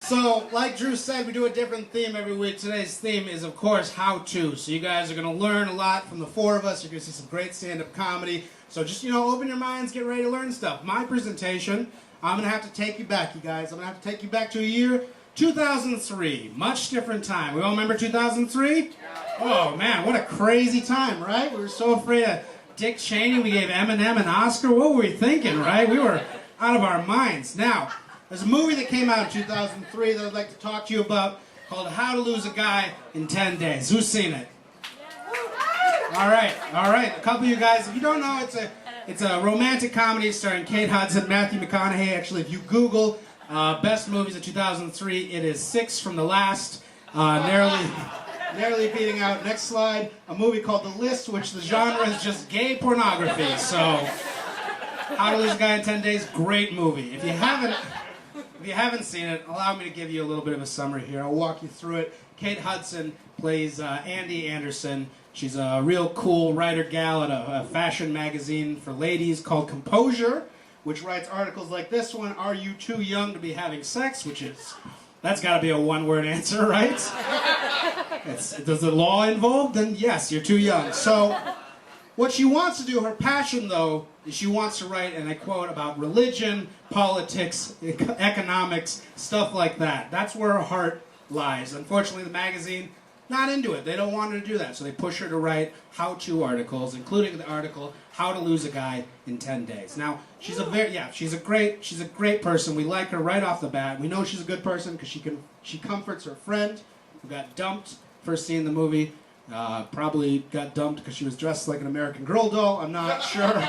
So, like Drew said, we do a different theme every week. Today's theme is, of course, how-to. So you guys are going to learn a lot from the four of us. You're going to see some great stand-up comedy. So just, open your minds, get ready to learn stuff. My presentation, I'm going to have to take you back, you guys. I'm going to have to take you back to a year 2003. Much different time. We all remember 2003? Oh, man, what a crazy time, right? We were so afraid of Dick Cheney. We gave Eminem an Oscar. What were we thinking, right? We were out of our minds. Now, there's a movie that came out in 2003 that I'd like to talk to you about called How to Lose a Guy in 10 Days. Who's seen it? All right. A couple of you guys, if you don't know, it's a romantic comedy starring Kate Hudson, Matthew McConaughey. Actually, if you Google best movies of 2003, it is 6 from the last, narrowly beating out. Next slide, a movie called The List, which the genre is just gay pornography. So, How to Lose a Guy in 10 Days, great movie. If you haven't seen it, allow me to give you a little bit of a summary here. I'll walk you through it. Kate Hudson plays Andy Anderson. She's a real cool writer-gal at a fashion magazine for ladies called Composure, which writes articles like this one, Are You Too Young to Be Having Sex? That's got to be a one-word answer, right? Does the law involve? Then yes, you're too young. So what she wants to do, her passion, though, is she wants to write, and I quote, about religion, politics, economics, stuff like that. That's where her heart lies. Unfortunately, the magazine, not into it. They don't want her to do that, so they push her to write how-to articles, including the article, How to Lose a Guy in 10 Days. Now, she's a great person. We like her right off the bat. We know she's a good person because she comforts her friend who got dumped first scene in the movie. Probably got dumped because she was dressed like an American Girl doll. I'm not sure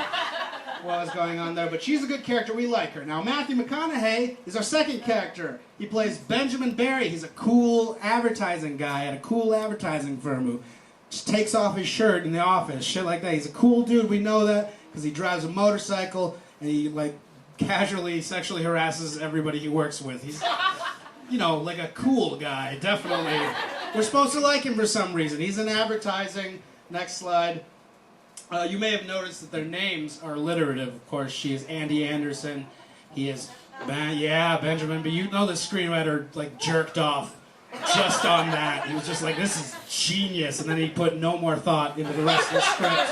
what was going on there, but she's a good character. We like her. Now, Matthew McConaughey is our second character. He plays Benjamin Barry. He's a cool advertising guy at a cool advertising firm who just takes off his shirt in the office, shit like that. He's a cool dude. We know that because he drives a motorcycle and he, casually sexually harasses everybody he works with. He's, like a cool guy, definitely. We're supposed to like him for some reason. He's in advertising. Next slide. You may have noticed that their names are alliterative. Of course, she is Andy Anderson. He is, Benjamin. But you know the screenwriter, jerked off just on that. He was just like, this is genius. And then he put no more thought into the rest of the script,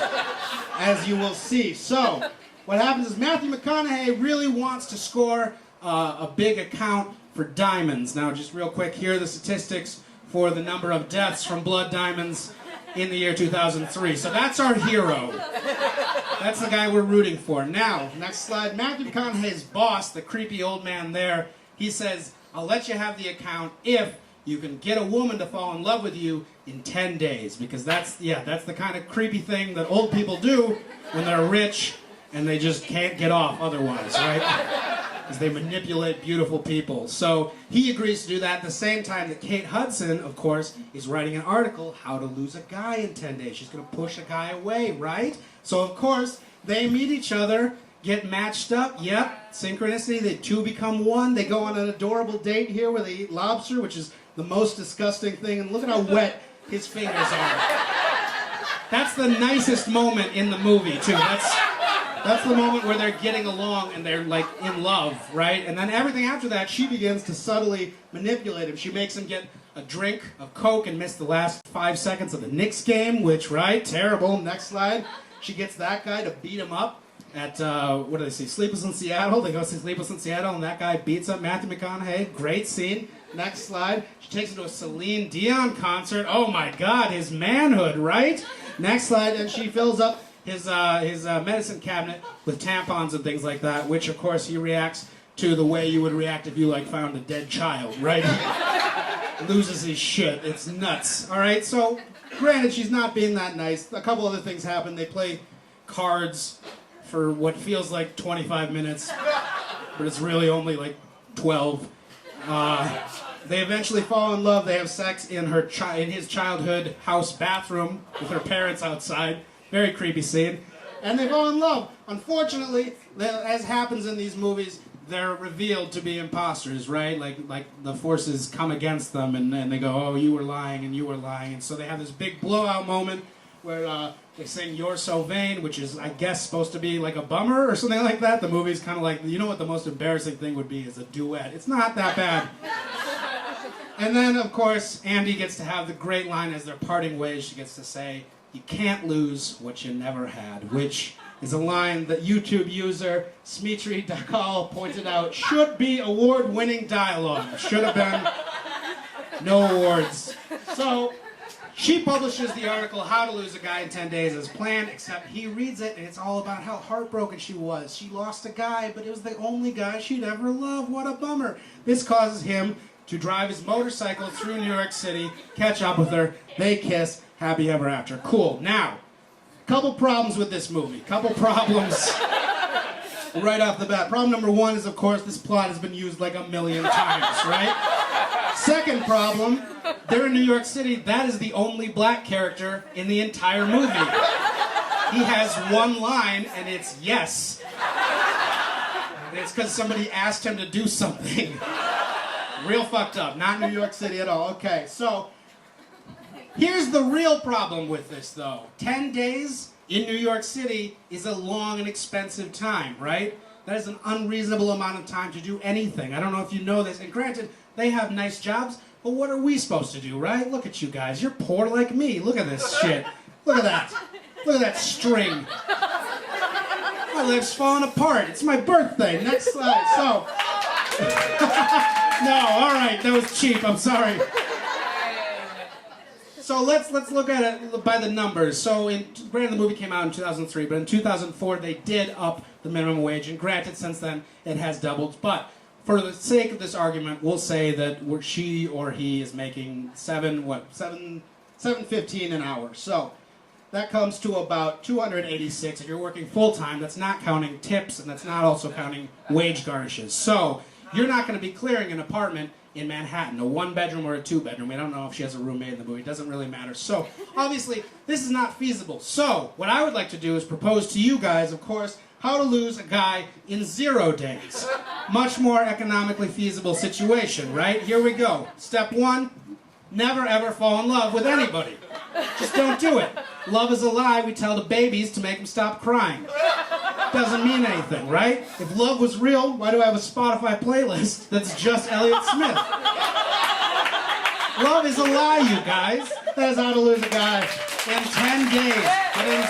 as you will see. So, what happens is Matthew McConaughey really wants to score a big account for diamonds. Now, just real quick, here are the statistics for the number of deaths from blood diamonds in the year 2003. So that's our hero. That's the guy we're rooting for. Now, next slide. Matthew McConaughey's boss, the creepy old man there, he says, I'll let you have the account if you can get a woman to fall in love with you in 10 days. Because that's the kind of creepy thing that old people do when they're rich and they just can't get off otherwise, right? Because they manipulate beautiful people. So he agrees to do that at the same time that Kate Hudson, of course, is writing an article, How to Lose a Guy in 10 Days. She's going to push a guy away, right? So, of course, they meet each other, get matched up. Yep, synchronicity. The two become one. They go on an adorable date here where they eat lobster, which is the most disgusting thing. And look at how wet his fingers are. That's the nicest moment in the movie, too. That's the moment where they're getting along and they're, in love, right? And then everything after that, she begins to subtly manipulate him. She makes him get a drink of Coke and miss the last 5 seconds of the Knicks game, which, right, terrible. Next slide. She gets that guy to beat him up at, what do they see, Sleepless in Seattle. They go see Sleepless in Seattle, and that guy beats up Matthew McConaughey. Great scene. Next slide. She takes him to a Celine Dion concert. Oh, my God, his manhood, right? Next slide, and she fills up his medicine cabinet with tampons and things like that, which, of course, he reacts to the way you would react if you, found a dead child, right? He loses his shit. It's nuts, all right? So, granted, she's not being that nice. A couple other things happen. They play cards for what feels like 25 minutes, but it's really only, 12. They eventually fall in love. They have sex in his childhood house bathroom with her parents outside. Very creepy scene. And they fall in love. Unfortunately, as happens in these movies, they're revealed to be imposters, right? Like the forces come against them and they go, oh, you were lying and you were lying. And so they have this big blowout moment where they sing You're So Vain, which is, I guess, supposed to be like a bummer or something like that. The movie's kind of like, you know what the most embarrassing thing would be is a duet. It's not that bad. And then, of course, Andy gets to have the great line as they're parting ways. She gets to say, "You can't lose what you never had," which is a line that YouTube user Smitri Dakal pointed out should be award-winning dialogue. Should have been no awards. So she publishes the article, How to Lose a Guy in 10 Days, as planned, except he reads it, and it's all about how heartbroken she was. She lost a guy, but it was the only guy she'd ever loved. What a bummer. This causes him to drive his motorcycle through New York City, catch up with her, they kiss, happy ever after. Cool. Now, couple problems with this movie. Couple problems right off the bat. Problem number one is, of course, this plot has been used like a million times, right? Second problem, they're in New York City. That is the only black character in the entire movie. He has one line, and it's yes. And it's because somebody asked him to do something. Real fucked up. Not New York City at all. Okay, so here's the real problem with this, though. 10 days in New York City is a long and expensive time, right? That is an unreasonable amount of time to do anything. I don't know if you know this. And granted, they have nice jobs, but what are we supposed to do, right? Look at you guys. You're poor like me. Look at this shit. Look at that. Look at that string. My leg's falling apart. It's my birthday. Next slide. So. No, all right. That was cheap. I'm sorry. So let's look at it by the numbers. So, granted, the movie came out in 2003, but in 2004 they did up the minimum wage, and granted, since then it has doubled. But for the sake of this argument, we'll say that she or he is making $7.15 an hour. So that comes to about $286. If you're working full time, that's not counting tips, and that's not also counting wage garnishes. So you're not going to be clearing an apartment in Manhattan, a one-bedroom or a two-bedroom. I don't know if she has a roommate in the movie. It doesn't really matter. So, obviously, this is not feasible. So, what I would like to do is propose to you guys, of course, how to lose a guy in 0 days. Much more economically feasible situation, right? Here we go. Step 1, never ever fall in love with anybody. Just don't do it. Love is a lie we tell to babies to make them stop crying. Doesn't mean anything, right? If love was real, why do I have a Spotify playlist that's just Elliott Smith? Love is a lie, you guys. That is how to lose a guy in 10 days, but in